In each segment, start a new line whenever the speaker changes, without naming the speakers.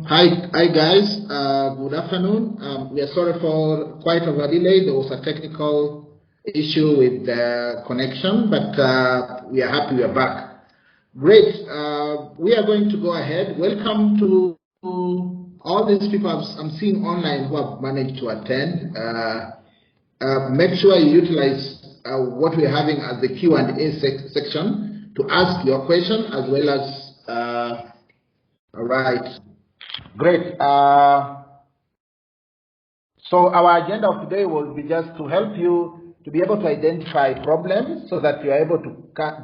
Hi guys. Good afternoon. We are sorry for quite of a delay. There was a technical issue with the connection, but we are happy we are back. Great. We are going to go ahead. Welcome to all these people I'm seeing online who have managed to attend. Make sure you utilize what we're having as the Q&A section to ask your question, as well as all right. Great. So our agenda of today will be just to help you to be able to identify problems so that you are able to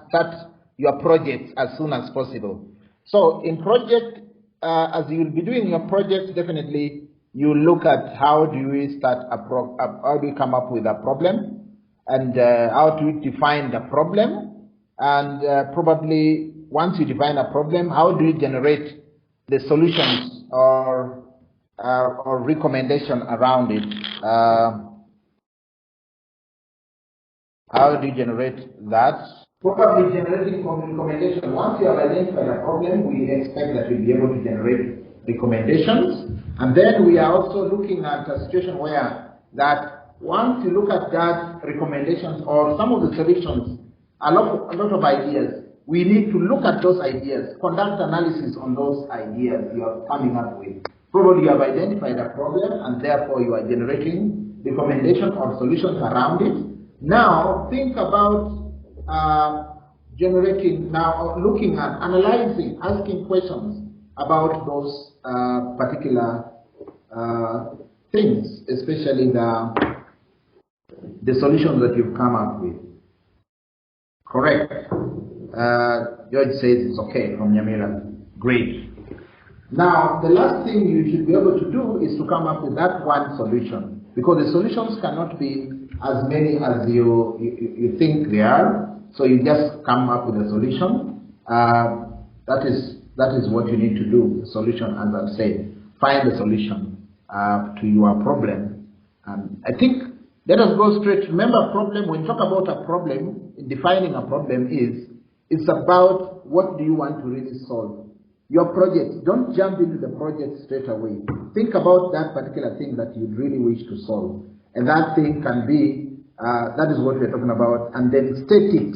start your project as soon as possible. So in project, as you will be doing your project, definitely you look at how do we start how do we come up with a problem, and how do we define the problem, and probably once you define a problem, how do you generate the solutions or recommendation around it. How do you generate that? Probably generating recommendation. Once you have identified a problem, we expect that you'll be able to generate recommendations. And then we are also looking at a situation where that once you look at that recommendations or some of the solutions, a lot of ideas, we need to look at those ideas, conduct analysis on those ideas you are coming up with. Probably you have identified a problem and therefore you are generating recommendations or solutions around it. Now think about looking at, analyzing, asking questions about those particular things, especially the solutions that you've come up with. Correct. George says it's okay from Nyamira. Great. Now, the last thing you should be able to do is to come up with that one solution, because the solutions cannot be as many as you think they are. So you just come up with a solution. That is what you need to do. The solution, as I've said, find the solution to your problem. I think let us go straight. Remember, problem. When you talk about a problem, defining a problem it's about what do you want to really solve. Your project, don't jump into the project straight away. Think about that particular thing that you really wish to solve. And that thing can be, that is what we're talking about. And then state it.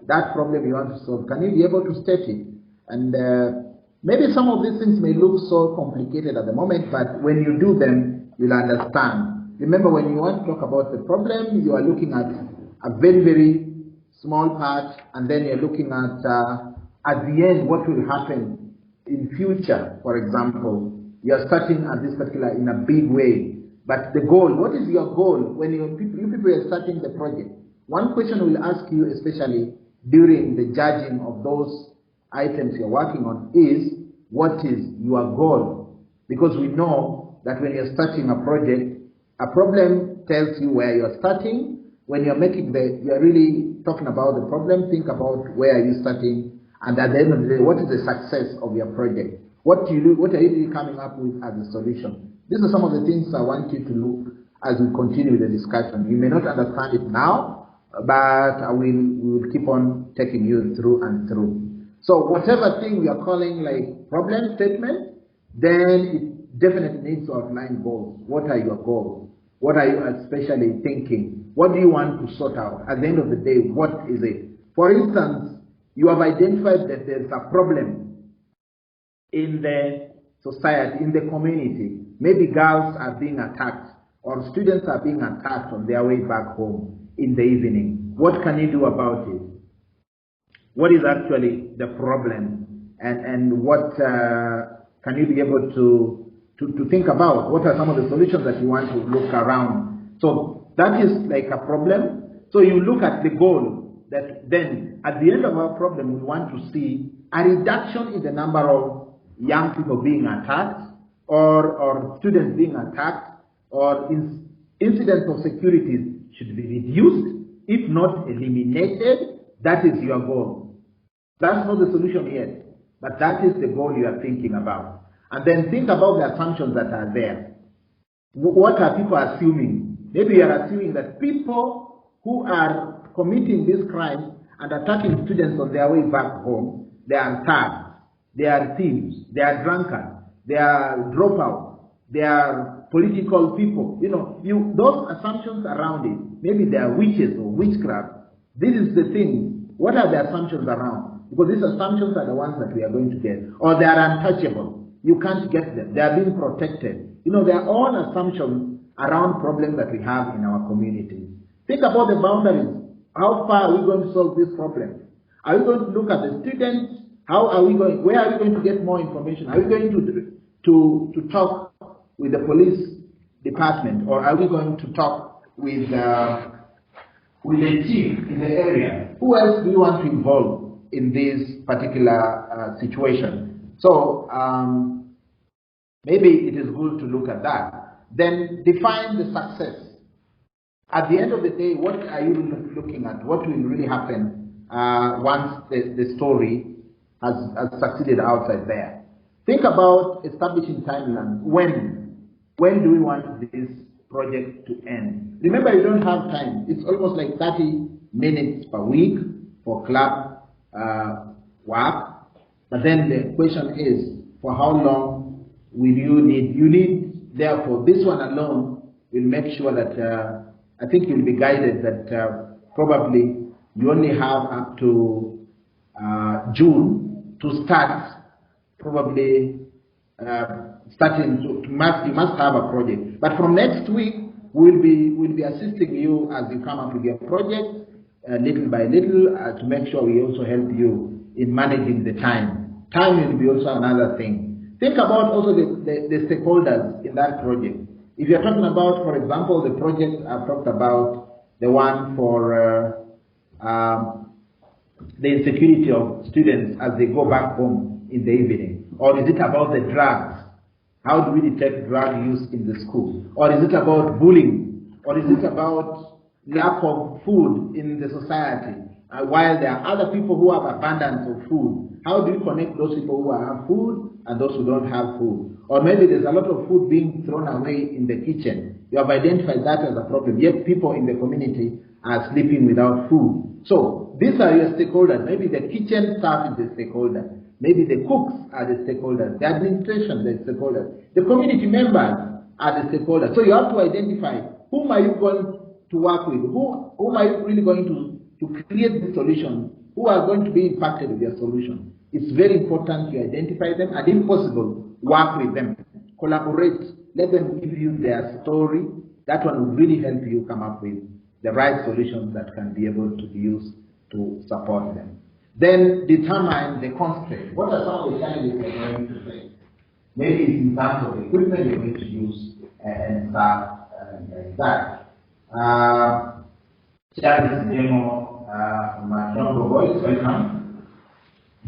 That problem you want to solve, can you be able to state it? And maybe some of these things may look so complicated at the moment, but when you do them, you'll understand. Remember, when you want to talk about the problem, you are looking at a very, very small part, and then you're looking at the end, what will happen in future. For example, you're starting at this particular in a big way, but the goal, what is your goal when you people are starting the project? One question we'll ask you, especially during the judging of those items you're working on, is what is your goal? Because we know that when you're starting a project, a problem tells you where you're starting. When you're you're really talking about the problem, think about where are you starting, and at the end of the day, what is the success of your project? What are you really coming up with as a solution? These are some of the things I want you to look as we continue the discussion. You may not understand it now, but we will keep on taking you through and through. So whatever thing we are calling like problem statement, then it definitely needs to outline goals. What are your goals? What are you especially thinking? What do you want to sort out? At the end of the day, what is it? For instance, you have identified that there's a problem in the society, in the community. Maybe girls are being attacked, or students are being attacked on their way back home in the evening. What can you do about it? What is actually the problem? And what can you be able to think about? What are some of the solutions that you want to look around? So that is like a problem. So you look at the goal, that then at the end of our problem, we want to see a reduction in the number of young people being attacked, or students being attacked, or incidents of security should be reduced, if not eliminated. That is your goal. That's not the solution yet, but that is the goal you are thinking about. And then think about the assumptions that are there. What are people assuming? Maybe you are assuming that people who are committing these crimes and attacking students on their way back home, they are thugs, they are thieves, they are drunkards. they are dropouts, they are political people. You know, those assumptions around it, maybe they are witches or witchcraft. This is the thing. What are the assumptions around? Because these assumptions are the ones that we are going to get. Or they are untouchable. You can't get them. They are being protected. You know, they are all assumptions around problems that we have in our communities. Think about the boundaries. How far are we going to solve this problem? Are we going to look at the students? How are we going? Where are we going to get more information? Are we going to talk with the police department, or are we going to talk with the chief in the area? Who else do you want to involve in this particular situation? So maybe it is good to look at that. Then define the success. At the end of the day, what are you looking at? What will really happen once the story has succeeded outside there? Think about establishing timelines. When do we want this project to end? Remember, you don't have time. It's almost like 30 minutes per week for club work. But then the question is, for how long will you need? You need, therefore, this one alone will make sure that I think you'll be guided that probably you only have up to June to start. Probably you must have a project. But from next week, we'll be assisting you as you come up with your project little by little to make sure we also help you in managing the time. Time will be also another thing. Think about also the stakeholders in that project. If you're talking about, for example, the project I've talked about, the one for the insecurity of students as they go back home in the evening, or is it about the drugs? How do we detect drug use in the school? Or is it about bullying? Or is it about lack of food in the society? While there are other people who have abundance of food, how do you connect those people who have food and those who don't have food? Or maybe there's a lot of food being thrown away in the kitchen. You have identified that as a problem, yet people in the community are sleeping without food. So these are your stakeholders. Maybe the kitchen staff is the stakeholder. Maybe the cooks are the stakeholders. The administration is the stakeholders. The community members are the stakeholders. So you have to identify whom are you going to work with, whom are you really going to create the solution, who are going to be impacted with your solution. It's very important to identify them and, if possible, work with them. Collaborate. Let them give you their story. That one will really help you come up with the right solutions that can be able to be used to support them. Then determine the constraints. What are some of the challenges you're going to face? Maybe it's in terms of equipment you're going to use and stuff like that. Charles demo my Congo voice, welcome.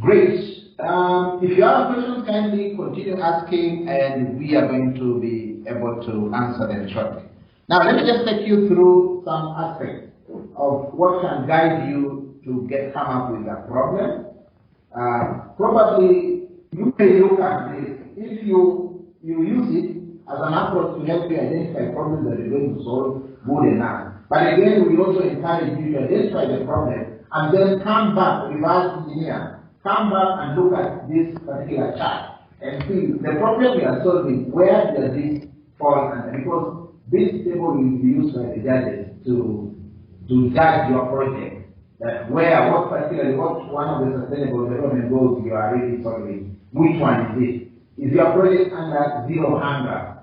Great. If you have questions, kindly continue asking and we are going to be able to answer them shortly. Now let me just take you through some aspects of what can guide you to come up with a problem. Probably you may look at this. If you use it as an approach to help you identify problems that you're going to solve, good enough. But again, we also encourage you to identify the problem and then come back, reverse engineer, come back and look at this particular chart and see the problem we are solving, where does this fall under? Because this table will be used by the judges to judge your project. That what one of the sustainable development goals you are really solving, which one is it? Is your project under zero hunger?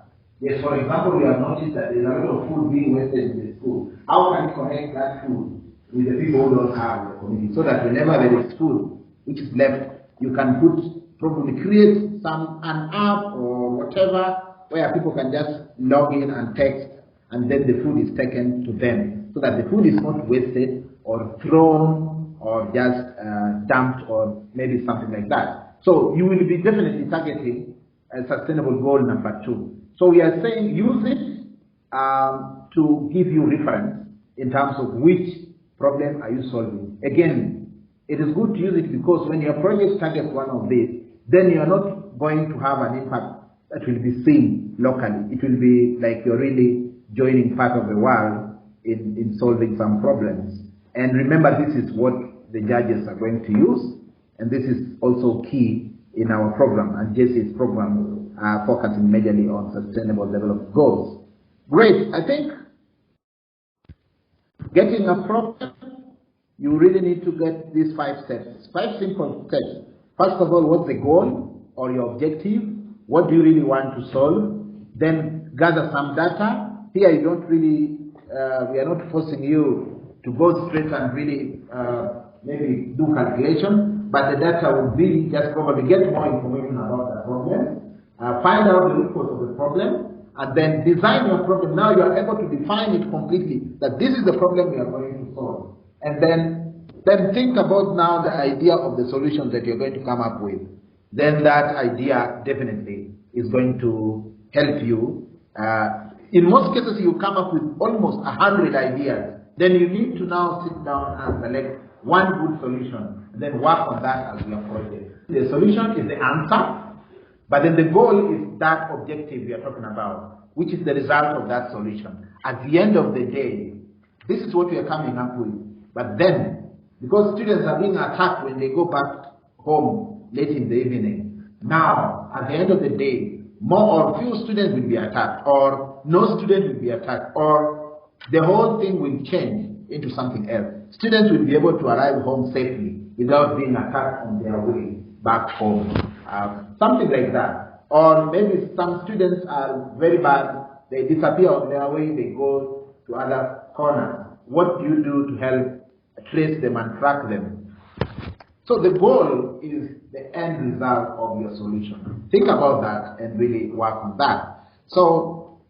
Yes, for example, we have noticed that there's a lot of food being wasted in the school. How can you connect that food with the people who don't have the community? So that whenever there is food which is left, you can probably create an app or whatever where people can just log in and text, and then the food is taken to them, so that the food is not wasted or thrown or just dumped or maybe something like that. So you will be definitely targeting a sustainable goal number 2. So we are saying use it to give you reference in terms of which problem are you solving. Again, it is good to use it because when your project targets one of these, then you are not going to have an impact that will be seen locally. It will be like you're really joining part of the world in solving some problems. And remember, this is what the judges are going to use, and this is also key in our program and GESCI's program focusing majorly on sustainable development goals. Great. I think getting a problem, you really need to get these 5 steps, 5 simple steps. First of all, what's the goal or your objective? What do you really want to solve? Then gather some data. Here you don't really, we are not forcing you to go straight and really maybe do calculation, but the data will be just probably get more information about the problem, find out the root cause of the problem, and then design your problem. Now you are able to define it completely, that this is the problem you are going to solve. And then think about now the idea of the solution that you're going to come up with. Then that idea definitely is going to help you. In most cases, you come up with almost 100 ideas. Then you need to now sit down and select one good solution, and then work on that as your project. The solution is the answer, but then the goal is that objective we are talking about, which is the result of that solution. At the end of the day, this is what we are coming up with. But then, because students are being attacked when they go back home late in the evening, now, at the end of the day, more or few students will be attacked, or no student will be attacked, or the whole thing will change into something else. Students will be able to arrive home safely without being attacked on their way back home. Something like that. Or maybe some students are very bad, they disappear on their way, they go to other corners. What do you do to help trace them and track them? So the goal is the end result of your solution. Think about that and really work on that. So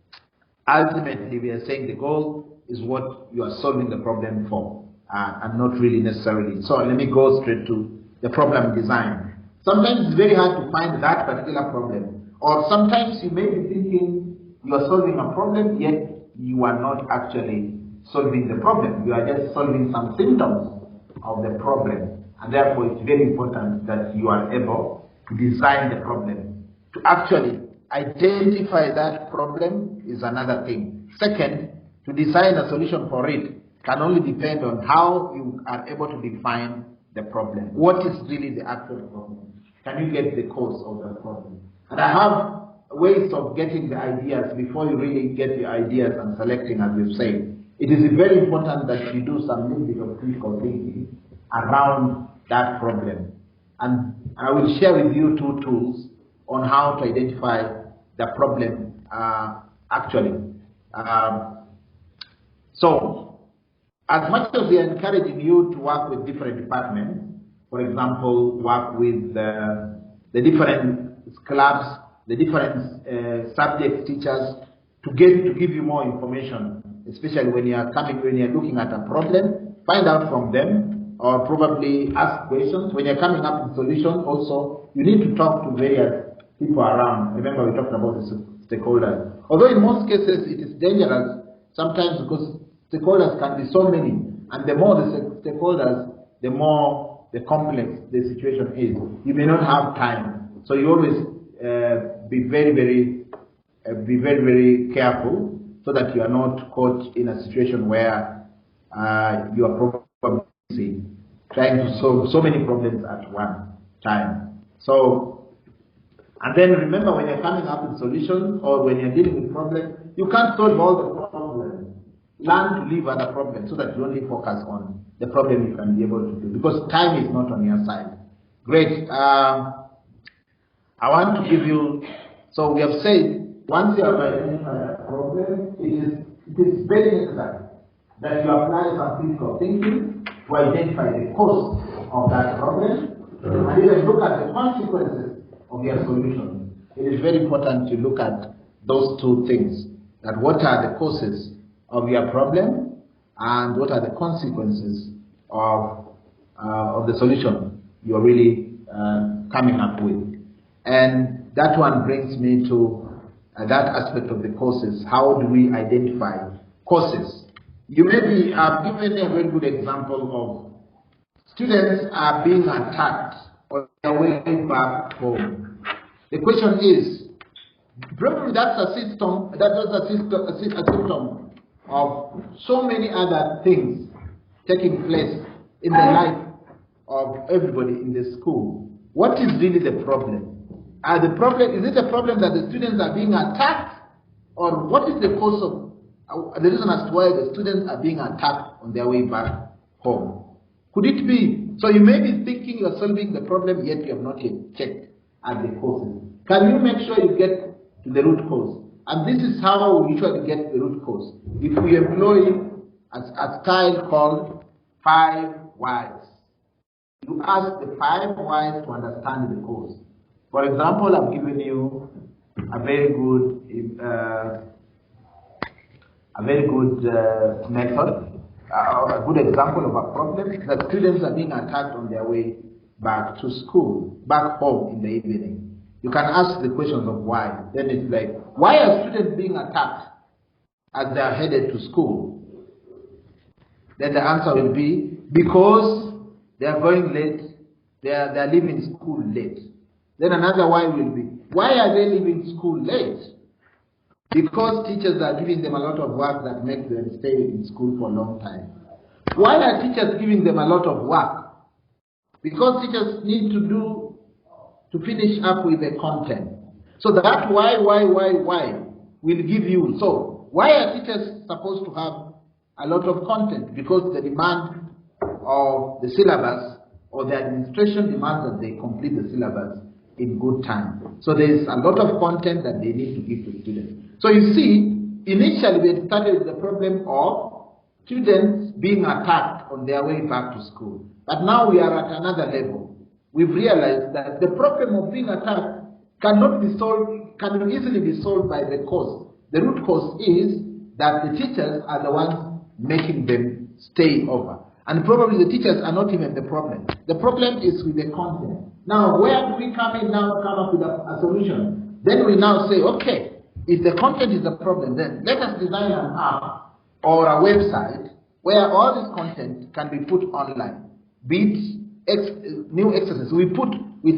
ultimately we are saying the goal is what you are solving the problem for, and not really necessarily. So let me go straight to the problem design. Sometimes it's very hard to find that particular problem, or sometimes you may be thinking you are solving a problem, yet you are not actually solving the problem. You are just solving some symptoms of the problem, and therefore it's very important that you are able to design the problem. To actually identify that problem is another thing. Second, to design a solution for it can only depend on how you are able to define the problem. What is really the actual problem? Can you get the cause of the problem? And I have ways of getting the ideas before you really get the ideas and selecting, as we've said. It is very important that you do some little bit of critical thinking around that problem. And I will share with you 2 tools on how to identify the problem actually. So, as much as we are encouraging you to work with different departments, for example, work with the different clubs, the different subject teachers, to give you more information, especially when you are looking at a problem, find out from them, or probably ask questions. When you're coming up with solutions also, you need to talk to various people around. Remember, we talked about the stakeholders. Although in most cases it is dangerous, sometimes because stakeholders can be so many, and the more the stakeholders, the more the complex the situation is. You may not have time, so you always be very careful so that you are not caught in a situation where you are probably trying to solve so many problems at one time. So, and then remember, when you're coming up with solutions or when you're dealing with problems, you can't solve all the problems. Learn to leave other problems so that you only focus on the problem you can be able to do, because time is not on your side. Great. I want to give you, so we have said, once you have identified a problem, it is very necessary that you apply some critical thinking to identify the cause of that problem, and even look at the consequences of your solution. It is very important to look at those 2 things, that what are the causes of your problem and what are the consequences of the solution you're really coming up with. And that one brings me to that aspect of the causes. How do we identify causes? You may be given a very good example of students are being attacked on their way back home. The question is, probably that's a symptom of so many other things taking place in the life of everybody in the school. What is really the problem? The problem, is it a problem that the students are being attacked, or what is the cause of the reason as to why the students are being attacked on their way back home? Could it be? So you may be thinking you're solving the problem, yet you have not yet checked at the causes. Can you make sure you get to the root cause? And this is how we usually get the root cause. If we employ a style called 5 whys. You ask the 5 whys to understand the cause. For example, I've given you a very good method, a good example of a problem that students are being attacked on their way back to school, back home in the evening. You can ask the questions of why. Then it's like, why are students being attacked as they are headed to school? Then the answer will be, because they are going late, they are leaving school late. Then another why will be, why are they leaving school late? Because teachers are giving them a lot of work that makes them stay in school for a long time. Why are teachers giving them a lot of work? Because teachers need to finish up with the content. So that why will give you. So why are teachers supposed to have a lot of content? Because the demand of the syllabus or the administration demands that they complete the syllabus in good time. So there is a lot of content that they need to give to students. So you see, initially we had started with the problem of students being attacked on their way back to school. But now we are at another level. We've realized that the problem of being attacked cannot be solved, can easily be solved by the cause. The root cause is that the teachers are the ones making them stay over. And probably the teachers are not even the problem. The problem is with the content. Now, where do we come in now, come up with a solution? Then we now say, okay, if the content is the problem, then let us design an app or a website where all this content can be put online. Be it new exercises. We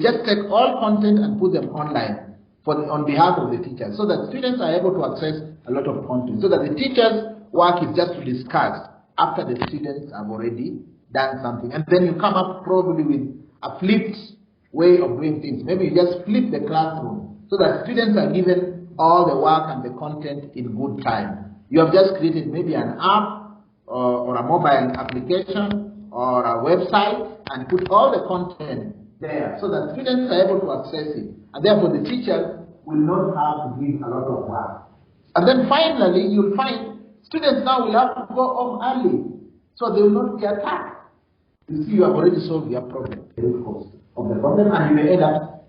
just take all content and put them online on behalf of the teachers, so that students are able to access a lot of content, so that the teachers' work is just to discuss after the students have already done something. And then you come up probably with a flipped way of doing things. Maybe you just flip the classroom so that students are given all the work and the content in good time. You have just created maybe an app or a mobile application or a website and put all the content there so that students are able to access it. And therefore the teachers will not have to give a lot of work. And then finally, you'll find students now will have to go home early, so they will not be attacked. You see, you have already solved your problem, the root cause of the problem, and you may end up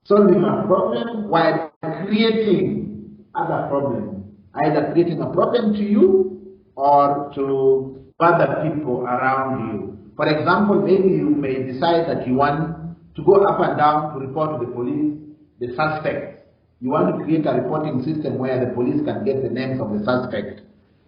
solving a problem while creating other problems, either creating a problem to you or to other people around you. For example, maybe you may decide that you want to go up and down to report to the police the suspect. You want to create a reporting system where the police can get the names of the suspect.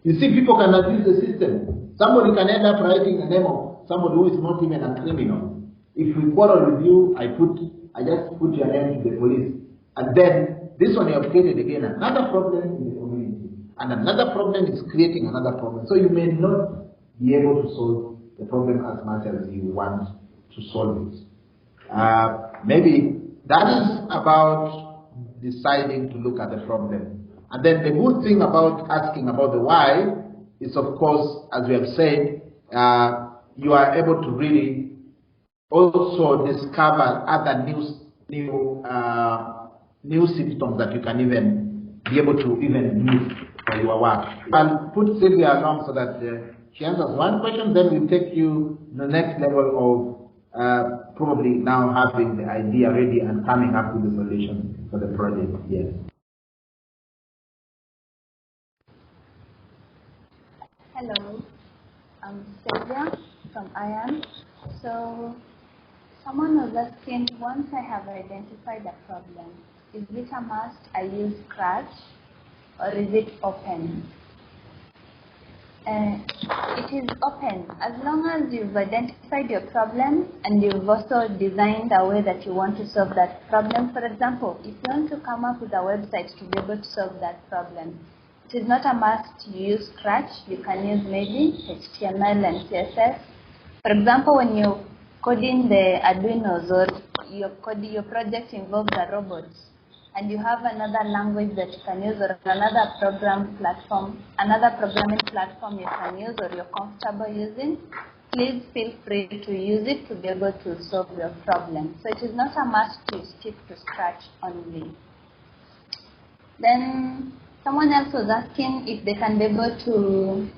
You see, people can abuse the system. Somebody can end up writing the name of somebody who is not even a criminal. If we quarrel with you, I just put your name to the police. And then this one you have created again another problem in the community. And another problem is creating another problem. So you may not be able to solve the problem as much as you want to solve it. Maybe that is about deciding to look at the problem. And then the good thing about asking about the why is, of course, as we have said, you are able to really also discover other new symptoms that you can even be able to even use for your work. I'll put Sylvia along so that she answers one question, then we'll take you to the next level of probably now having the idea ready and coming up with the solution for the project. Yes.
Hello, I'm Sylvia from iEARN. So someone was asking, once I have identified a problem, is it a must I use Scratch or is it open? It is open as long as you've identified your problem and you've also designed a way that you want to solve that problem. For example, if you want to come up with a website to be able to solve that problem, it is not a must to use Scratch. You can use maybe HTML and CSS. For example, when you're coding the Arduinos or your project involves a robot, and you have another language that you can use, or another programming platform you can use or you're comfortable using, please feel free to use it to be able to solve your problem. So it is not a must to stick to Scratch only. Then someone else was asking if they can be able to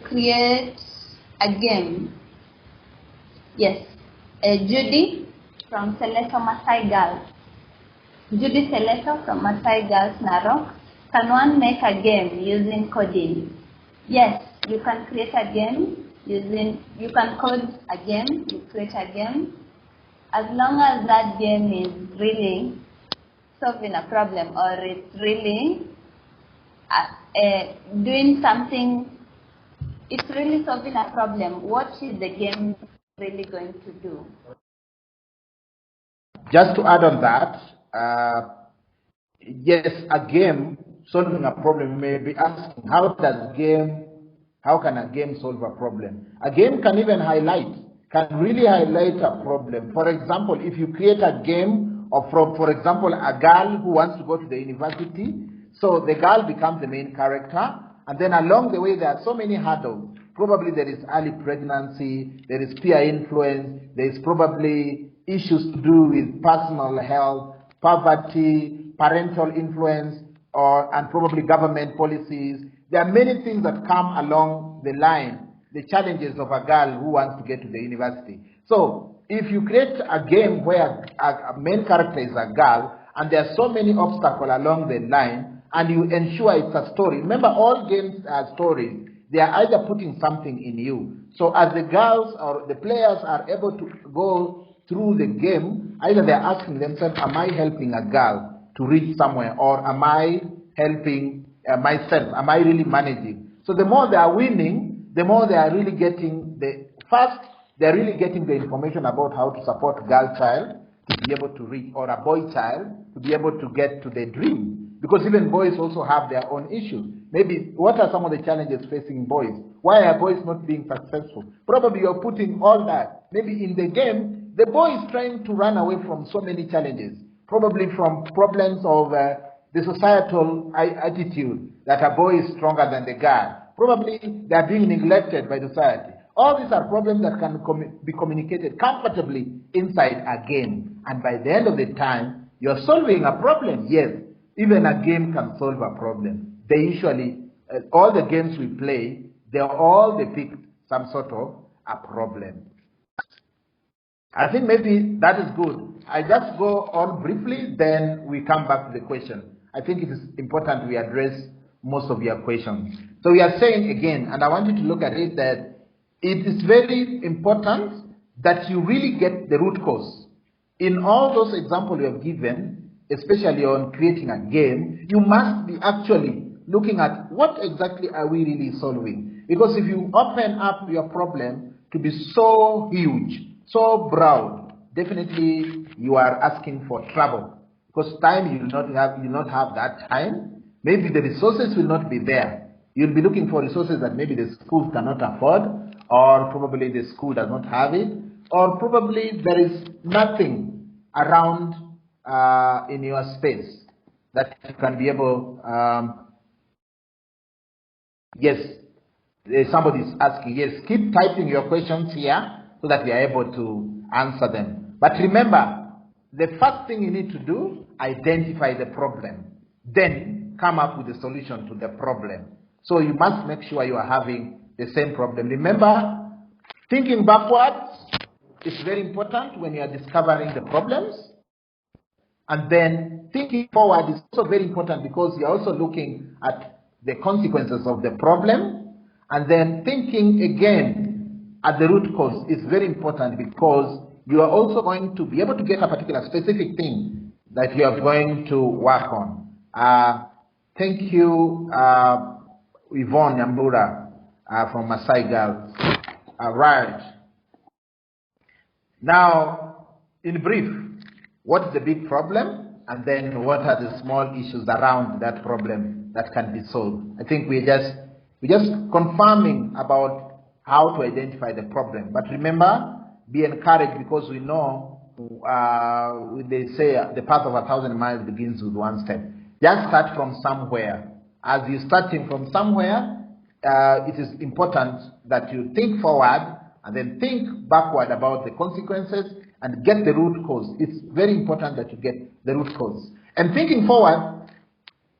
create a game. Yes, Judy from Seleto Masai Girls. Judy Seleto from Masai Girls, Narok. Can one make a game using coding? Yes, you can create a game you can code a game, you create a game, as long as that game is really solving a problem, or it's really doing something, it's really solving a problem. What is the game really going to do?
Just to add on that, yes, a game solving a problem, you may be asking, how can a game solve a problem? A game can even really highlight a problem. For example, if you create a game of, for example, a girl who wants to go to the university, so the girl becomes the main character, and then along the way there are so many hurdles. Probably there is early pregnancy, there is peer influence, there is probably issues to do with personal health, poverty, parental influence, and probably government policies. There are many things that come along the line, the challenges of a girl who wants to get to the university. So if you create a game where a main character is a girl, and there are so many obstacles along the line, and you ensure it's a story. Remember, all games are stories. They are either putting something in you. So as the girls or the players are able to go through the game, either they're asking themselves, am I helping a girl to reach somewhere, or am I helping myself? Am I really managing? So the more they are winning, the more they are really getting they're really getting the information about how to support a girl child to be able to reach, or a boy child to be able to get to their dream. Because even boys also have their own issues. Maybe what are some of the challenges facing boys? Why are boys not being successful? Probably you're putting all that. Maybe in the game, the boy is trying to run away from so many challenges. Probably from problems of the societal attitude that a boy is stronger than the girl. Probably they are being neglected by society. All these are problems that can be communicated comfortably inside a game. And by the end of the time, you're solving a problem. Yes, even a game can solve a problem. They usually, all the games we play, they all depict some sort of a problem. I think maybe that is good. I just go on briefly, then we come back to the question. I think it is important we address most of your questions. So we are saying again, and I want you to look at it, that it is very important that you really get the root cause. In all those examples you have given, especially on creating a game, you must be actually looking at what exactly are we really solving. Because if you open up your problem to be so huge, so broad, definitely you are asking for trouble. Because time you will not have that time. Maybe the resources will not be there. You'll be looking for resources that maybe the school cannot afford, or probably the school does not have it, or probably there is nothing around in your space that you can be able. Yes, somebody is asking. Yes, keep typing your questions here so that we are able to answer them. But remember, the first thing you need to do, identify the problem. Then come up with a solution to the problem. So you must make sure you are having the same problem. Remember, thinking backwards is very important when you are discovering the problems. And then thinking forward is also very important because you are also looking at the consequences of the problem. And then thinking again at the root cause is very important because you are also going to be able to get a particular specific thing that you are going to work on. Thank you, Yvonne Nyambura from Masai Girls. Right. Now, in brief, what is the big problem? And then what are the small issues around that problem that can be solved? I think we're just confirming about how to identify the problem. But remember, be encouraged, because we know they say the path of 1,000 miles begins with one step. Just start from somewhere. As you're starting from somewhere, it is important that you think forward and then think backward about the consequences and get the root cause. It's very important that you get the root cause. And thinking forward,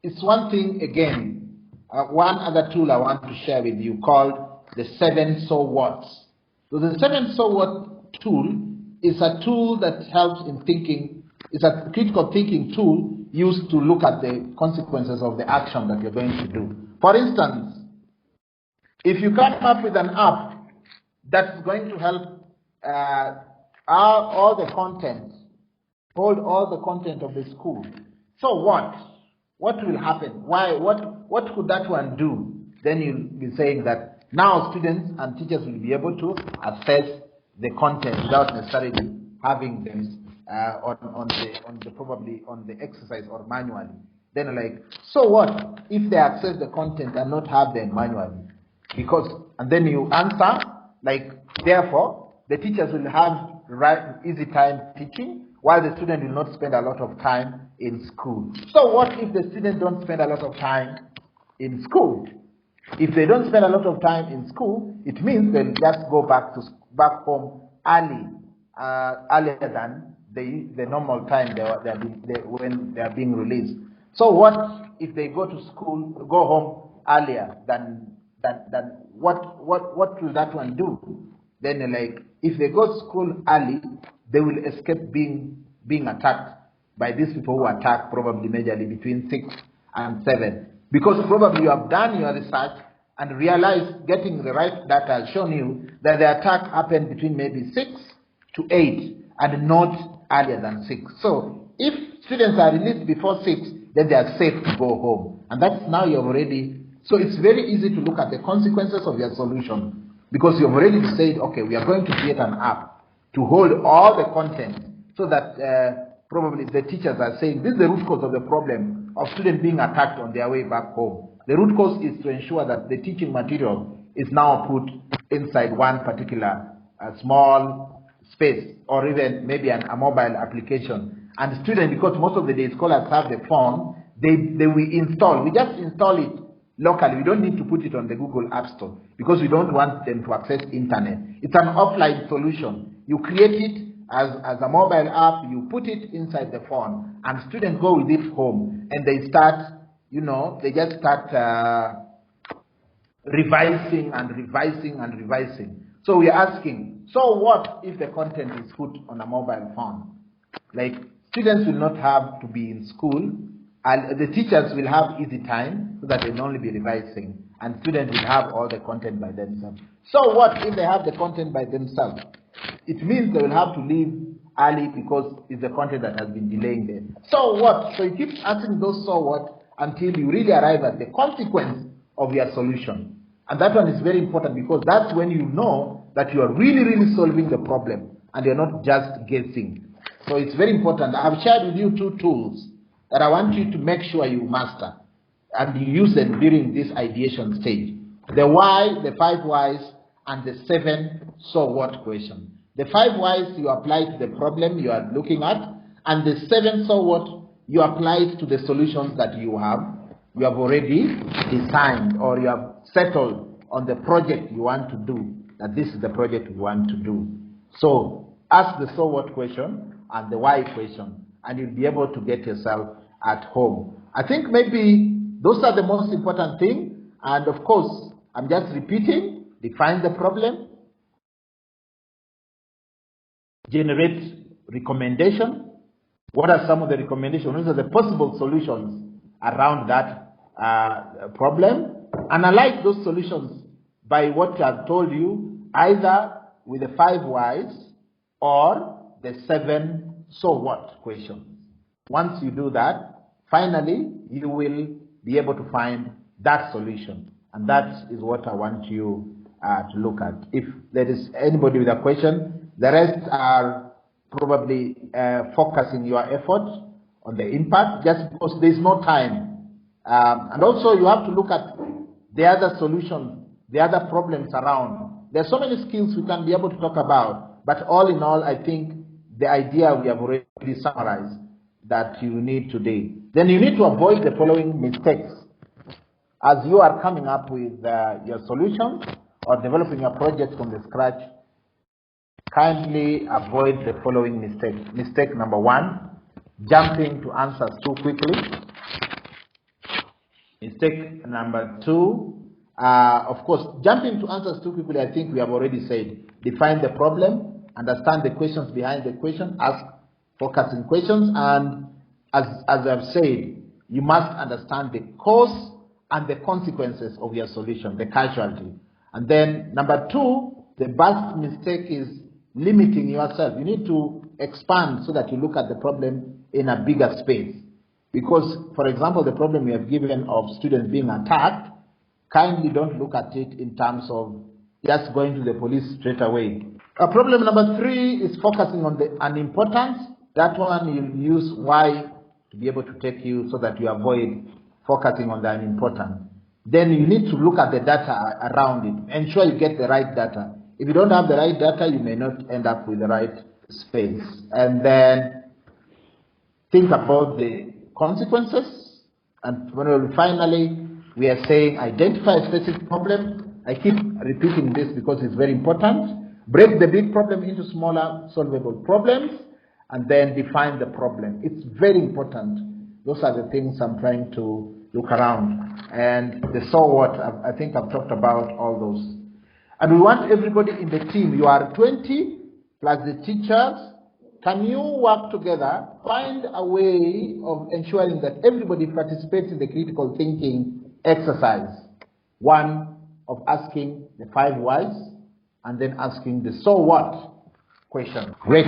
it's one thing again. One other tool I want to share with you called the 7 so whats. So the 7 so what tool is a tool that helps in thinking. It's a critical thinking tool used to look at the consequences of the action that you're going to do. For instance, if you come up with an app that's going to help all the content, hold all the content of the school, so what? What will happen? Why? What could that one do? Then you'll be saying that now students and teachers will be able to access the content without necessarily having them probably on the exercise or manually. Then like, so what if they access the content and not have them manually? And then you answer like, therefore the teachers will have easy time teaching, while the student will not spend a lot of time in school. So what if the students don't spend a lot of time in school? If they don't spend a lot of time in school, it means they'll just go back home earlier than the normal time when they are being released. So what if they go home earlier than what will that one do? Then like, if they go to school early, they will escape being attacked by these people who attack probably majorly between 6 and 7. Because probably you have done your research and realized, getting the right data has shown you that the attack happened between maybe 6 to 8 and not earlier than 6. So if students are released before 6, then they are safe to go home. And that's now you've already, so it's very easy to look at the consequences of your solution, because you've already said, okay, we are going to create an app to hold all the content, so that probably the teachers are saying this is the root cause of the problem of students being attacked on their way back home. The root cause is to ensure that the teaching material is now put inside one particular small space, or even maybe a mobile application. And students, because most of the day scholars have the phone, they will install. We just install it locally. We don't need to put it on the Google App Store, because we don't want them to access internet. It's an offline solution. You create it as a mobile app, you put it inside the phone, and students go with it home, and they start, they just start revising and revising and revising. So we are asking, so what if the content is put on a mobile phone? Like, students will not have to be in school, and the teachers will have easy time so that they will only be revising, and students will have all the content by themselves. So what if they have the content by themselves? It means they will have to leave early because it's the content that has been delaying them. So what? So you keep asking those so what until you really arrive at the consequence of your solution. And that one is very important, because that's when you know that you are really, really solving the problem and you're not just guessing. So it's very important. I've shared with you 2 tools that I want you to make sure you master and you use them during this ideation stage. The why, the 5 whys, and the 7 so what question. The 5 whys you apply to the problem you are looking at, and the 7 so what you apply it to the solutions that you have already designed, or you have settled on the project you want to do, that this is the project you want to do. So ask the so what question and the why question, and you'll be able to get yourself at home. I think maybe those are the most important things, and of course I'm just repeating. Define the problem, generate recommendation. What are some of the recommendations? What are the possible solutions around that problem? Analyze those solutions by what I've told you, either with the 5 whys or the 7 so what questions. Once you do that, finally you will be able to find that solution, and that is what I want you to look at. If there is anybody with a question, the rest are probably focusing your effort on the impact, just because there is no time. And also you have to look at the other solutions, the other problems around. There are so many skills we can be able to talk about, But all in all, I think the idea we have already summarized that you need today. Then you need to avoid the following mistakes. As you are coming up with your solutions or developing your project from the scratch, kindly avoid the following mistakes. Mistake number 1, jumping to answers too quickly. Mistake number 2, of course, jumping to answers too quickly, I think we have already said. Define the problem, understand the questions behind the question, ask focusing questions, and as I've said, you must understand the cause and the consequences of your solution, the casualty. And then number 2, the best mistake is limiting yourself. You need to expand so that you look at the problem in a bigger space. Because, for example, the problem we have given of students being attacked, kindly don't look at it in terms of just going to the police straight away. Problem number 3 is focusing on the unimportance. That one you'll use why to be able to take you so that you avoid focusing on the unimportant. Then you need to look at the data around it. Ensure you get the right data. If you don't have the right data, you may not end up with the right space. And then think about the consequences. And finally, we are saying identify a specific problem. I keep repeating this because it's very important. Break the big problem into smaller solvable problems, and then define the problem. It's very important. Those are the things I'm trying to look around. And the so what, I think I've talked about all those. And we want everybody in the team, you are 20 plus the teachers. Can you work together, find a way of ensuring that everybody participates in the critical thinking exercise? One, of asking the 5 whys, and then asking the so what question. Great.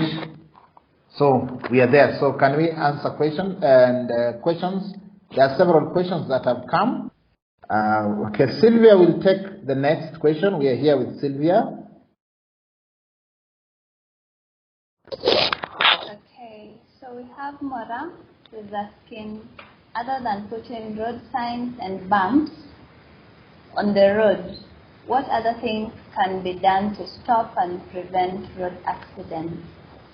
So we are there. So can we answer questions? And questions, there are several questions that have come. Okay, Sylvia will take the next question. We are here with Sylvia.
Okay, so we have Mora who is asking, other than putting road signs and bumps on the road, what other things can be done to stop and prevent road accidents?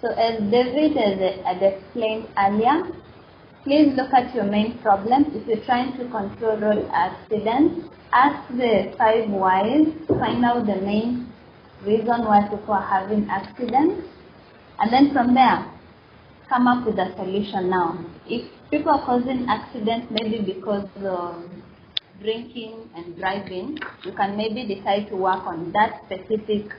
So as David had explained earlier, please look at your main problem. If you're trying to control road accidents, ask the 5 whys, find out the main reason why people are having accidents, and then from there, come up with a solution now. If people are causing accidents maybe because of drinking and driving, you can maybe decide to work on that specific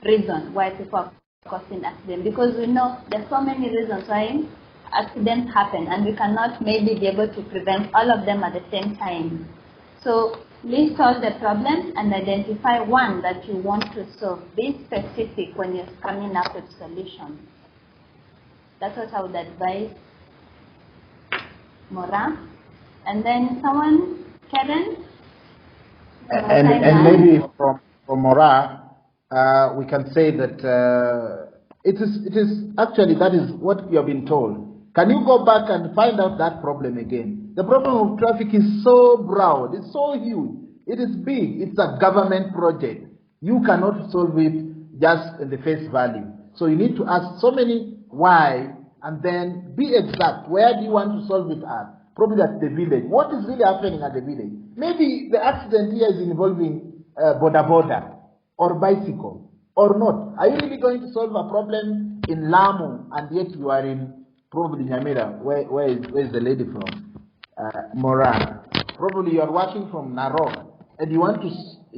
reason why people are causing accidents. Because we know there's so many reasons why accidents happen, and we cannot maybe be able to prevent all of them at the same time. So list all the problems and identify one that you want to solve. Be specific when you're coming up with solutions. That's what I would advise Mora. And then someone, Karen?
And maybe from Mora, we can say that it is actually, that is what you have been told. Can you go back and find out that problem again? The problem of traffic is so broad, it's so huge, it is big, it's a government project. You cannot solve it just in the face value. So you need to ask so many why, and then be exact. Where do you want to solve it at? Probably at the village. What is really happening at the village? Maybe the accident here is involving boda or bicycle or not. Are you really going to solve a problem in Lamu and yet you are in probably Nyamira? Where is the lady from? Mora. Probably you are working from Narok and you want to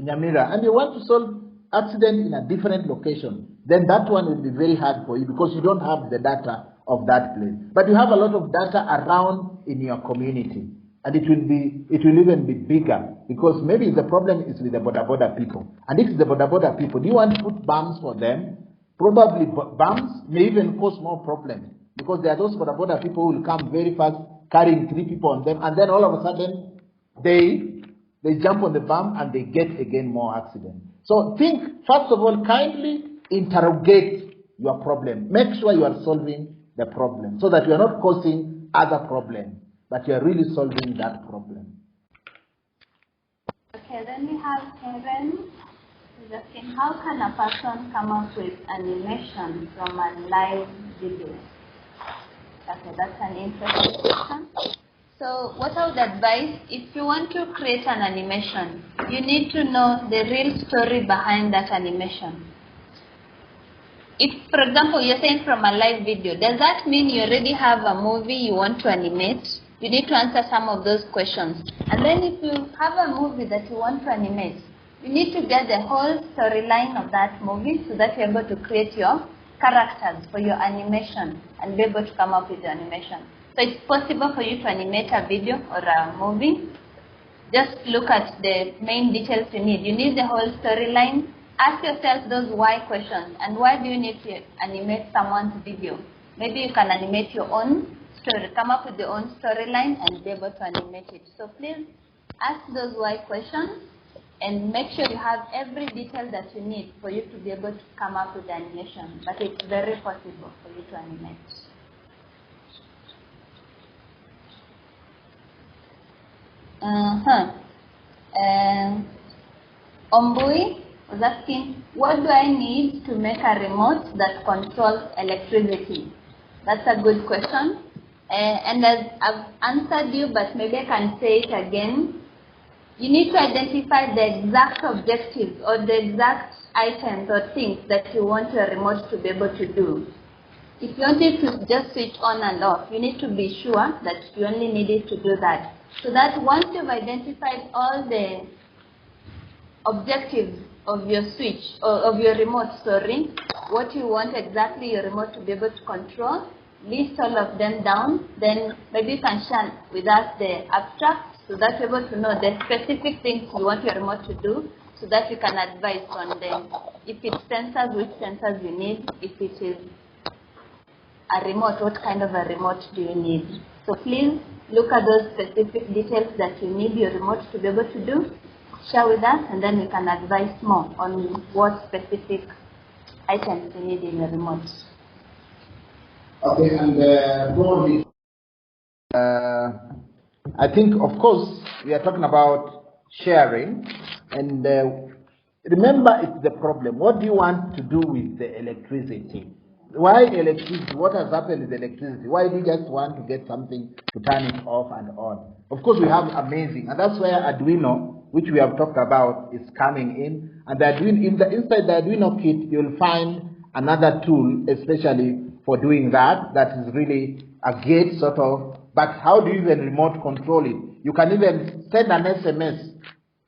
Nyamira and you want to solve accident in a different location. Then that one will be very hard for you because you don't have the data of that place. But you have a lot of data around in your community, and it will even be bigger because maybe the problem is with the boda people. And if it's the boda people, do you want to put bumps for them? Probably bumps may even cause more problems because there are those boda people who will come very fast carrying 3 people on them, and then all of a sudden they jump on the bump and they get again more accidents. So think, first of all, kindly interrogate your problem. Make sure you are solving the problem so that you are not causing other problems, but you are really solving that problem.
Okay, then we have Karen is asking, how can a person come up with animation from a live video? Okay, that's an interesting question. So what I would advise, if you want to create an animation, you need to know the real story behind that animation. If, for example, you're saying from a live video, does that mean you already have a movie you want to animate? You need to answer some of those questions. And then if you have a movie that you want to animate, you need to get the whole storyline of that movie so that you're able to create your characters for your animation and be able to come up with your animation. So it's possible for you to animate a video or a movie. Just look at the main details you need. You need the whole storyline. Ask yourself those why questions. And why do you need to animate someone's video? Maybe you can animate your own story. Come up with your own storyline and be able to animate it. So please ask those why questions and make sure you have every detail that you need for you to be able to come up with the animation. But it's very possible for you to animate. Ombui was asking, what do I need to make a remote that controls electricity? That's a good question. And as I've answered you, but maybe I can say it again. You need to identify the exact objectives or the exact items or things that you want your remote to be able to do. If you want it to just switch on and off, you need to be sure that you only need it to do that. So that once you've identified all the objectives of your switch, or of your remote, what you want exactly your remote to be able to control, list all of them down, then maybe you can share with us the abstract so that you're able to know the specific things you want your remote to do so that you can advise on them. If it's sensors, which sensors you need. If it is a remote, what kind of a remote do you need? So please look at those specific details that you need your remote to be able to do. Share with us, and then we can advise more on what specific items you need in your remote.
Okay, and probably, I think, of course, we are talking about sharing, and remember, it's the problem. What do you want to do with the electricity? Why electricity? What has happened with electricity? Why do you just want to get something to turn it off and on? Of course, we have amazing, and that's where Arduino, which we have talked about, is coming in. And the Arduino, inside the Arduino kit, you'll find another tool, especially for doing that. That is really a gate sort of. But how do you even remote control it? You can even send an SMS,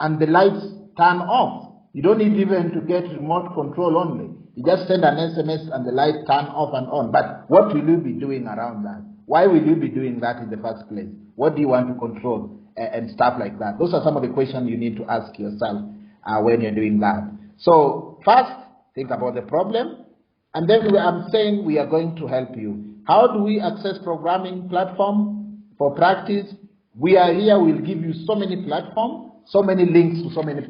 and the lights turn off. You don't need even to get remote control only. You just send an SMS and the lights turn off and on. But what will you be doing around that? Why will you be doing that in the first place? What do you want to control and stuff like that? Those are some of the questions you need to ask yourself when you're doing that. So first, think about the problem. And then I'm saying we are going to help you. How do we access programming platform for practice? We are here. We'll give you so many platforms, so many links to so many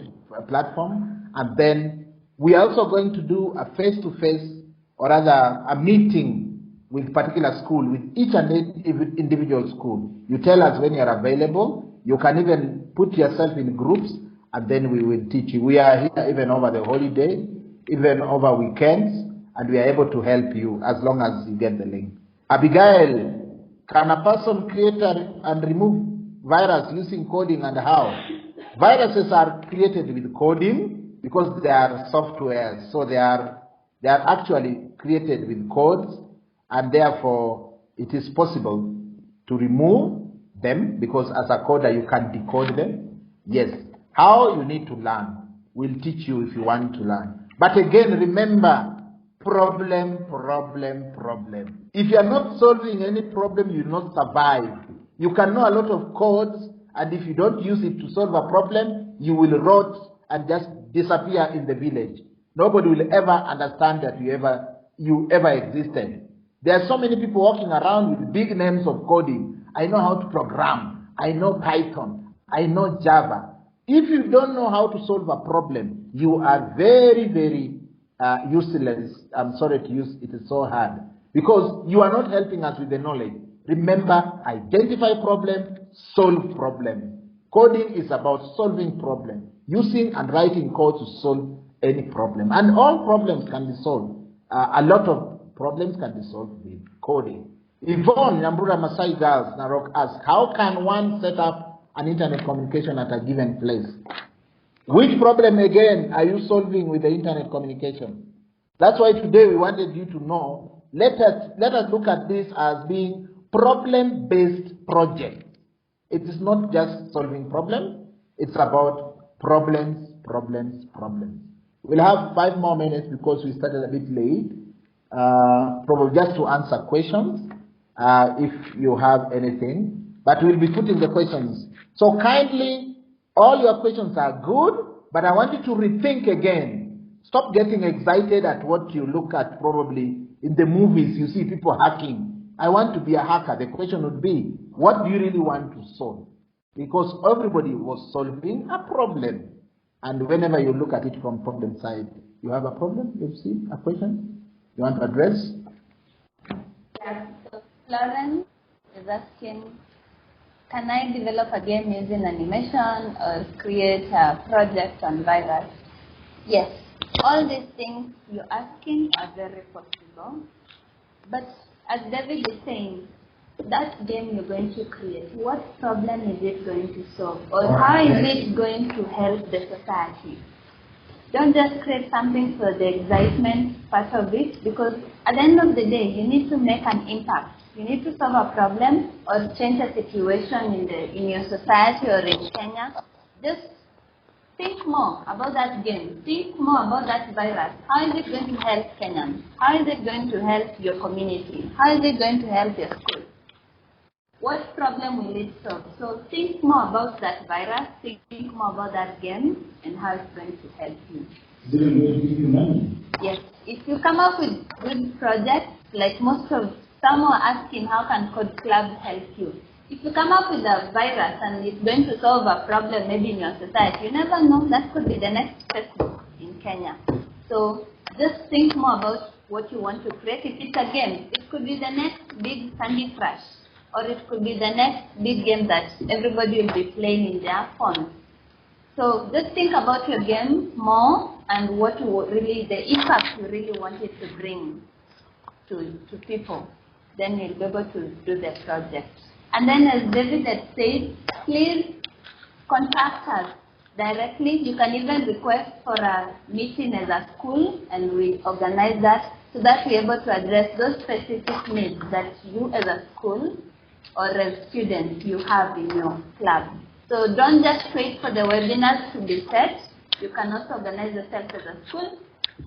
platforms. And then we are also going to do a face-to-face, or rather a meeting with particular school, with each and every individual school. You tell us when you're available. You can even put yourself in groups, and then we will teach you. We are here even over the holiday, even over weekends, and we are able to help you as long as you get the link. Abigail, can a person create and remove virus using coding, and how? Viruses are created with coding, because they are software, so they are actually created with codes, and therefore it is possible to remove them, because as a coder you can decode them. Yes. How? You need to learn. We'll teach you if you want to learn. But again, remember, problem. If you are not solving any problem, you will not survive. You can know a lot of codes, and if you don't use it to solve a problem, you will rot and just disappear in the village. Nobody will ever understand that you ever existed. There are so many people walking around with big names of coding. I know how to program. I know Python. I know Java. If you don't know how to solve a problem, you are very, very useless. I'm sorry to use it, is so hard. Because you are not helping us with the knowledge. Remember, identify problem, solve problem. Coding is about solving problem. Using and writing code to solve any problem. And all problems can be solved. A lot of problems can be solved with coding. Yvonne, Nyambura Masai Girls, Narok asks, how can one set up an internet communication at a given place? Which problem again are you solving with the internet communication? That's why today we wanted you to know, let us look at this as being problem-based project. It is not just solving problems, it's about problems. We'll have 5 more minutes because we started a bit late, probably just to answer questions, if you have anything, but we'll be putting the questions. So kindly, all your questions are good, but I want you to rethink again. Stop getting excited at what you look at probably in the movies. You see people hacking. I want to be a hacker. The question would be, what do you really want to solve? Because everybody was solving a problem. And whenever you look at it from problem side, you have a problem, you see a question you want to address?
Yeah, so Florence is asking, can I develop a game using animation or create a project on virus? Yes, all these things you're asking are very possible. But as David is saying, that game you're going to create, what problem is it going to solve? Or how is it going to help the society? Don't just create something for the excitement part of it, because at the end of the day, you need to make an impact. You need to solve a problem or change a situation in your society or in Kenya. Just think more about that game. Think more about that virus. How is it going to help Kenyans? How is it going to help your community? How is it going to help your school? What problem will it solve? So think more about that virus, think more about that game, and how it's going to help you. Yes. If you come up with good projects, like some are asking, how can Code Club help you? If you come up with a virus and it's going to solve a problem maybe in your society, you never know, that could be the next Facebook in Kenya. So just think more about what you want to create. If it's a game, it could be the next big Candy Crush, or it could be the next big game that everybody will be playing in their phones. So just think about your game more and what you really, the impact you really want it to bring to people. Then you'll be able to do the project. And then as David had said, please contact us directly. You can even request for a meeting as a school, and we organize that so that we're able to address those specific needs that you as a school or as students you have in your club. So don't just wait for the webinars to be set. You can also organize yourself as a school,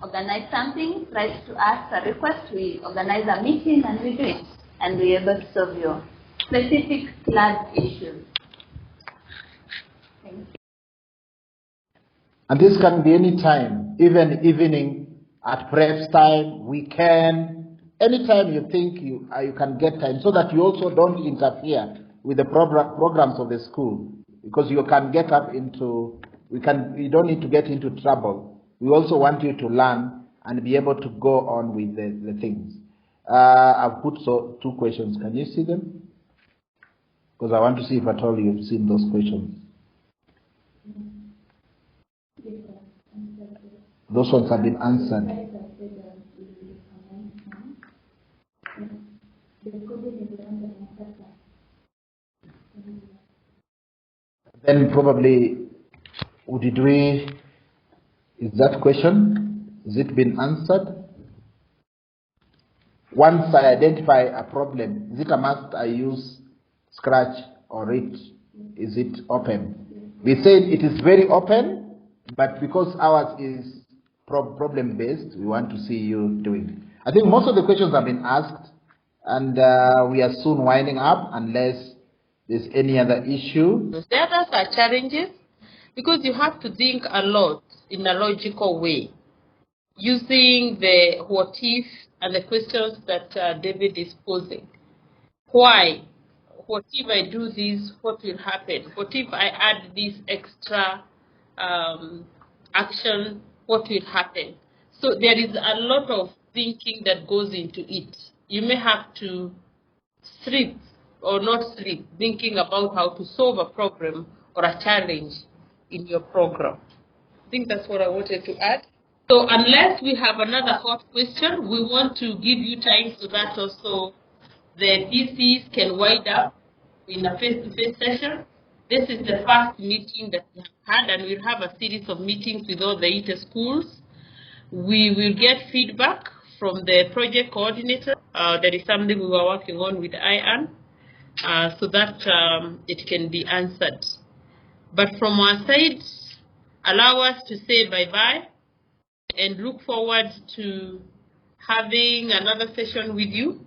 organize something, write to us a request, we organize a meeting and we do it. And we're able to solve your specific club issues. Thank you.
And this can be any time, even evening, at preps time, weekend, anytime you think you can get time, so that you also don't interfere with the programs of the school, because you can get up into, you don't need to get into trouble. We also want you to learn and be able to go on with the things. I've put 2 questions. Can you see them? Because I want to see if at all you've seen those questions. Those ones have been answered. Then probably, is that question, has it been answered? Once I identify a problem, is it a must I use Scratch or is it open? We said it is very open, but because ours is problem based, we want to see you doing it. I think most of the questions have been asked, and we are soon winding up unless there's any other issue.
The others are challenges because you have to think a lot in a logical way, using the what if and the questions that David is posing. Why? What if I do this? What will happen? What if I add this extra action? What will happen? So there is a lot of thinking that goes into it. You may have to sleep or not sleep, thinking about how to solve a problem or a challenge in your program. I think that's what I wanted to add. So unless we have another hot question, we want to give you time so that also the DCs can wind up in a face-to-face session. This is the first meeting that we have had, and we'll have a series of meetings with all the ITA schools. We will get feedback from the project coordinator. That is something we were working on with iEARN, so that it can be answered. But from our side, allow us to say bye-bye and look forward to having another session with you.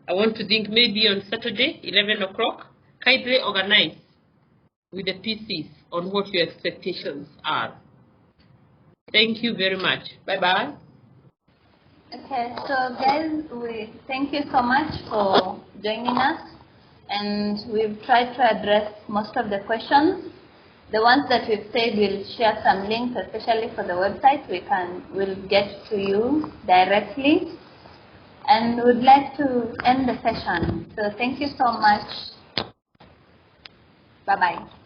I want to think maybe on Saturday, 11 o'clock, kindly organize with the PCs on what your expectations are. Thank you very much. Bye-bye.
Okay, so guys, we thank you so much for joining us, and we've tried to address most of the questions. The ones that we've said, we'll share some links, especially for the website. We'll get to you directly, and we'd like to end the session. So thank you so much. Bye-bye.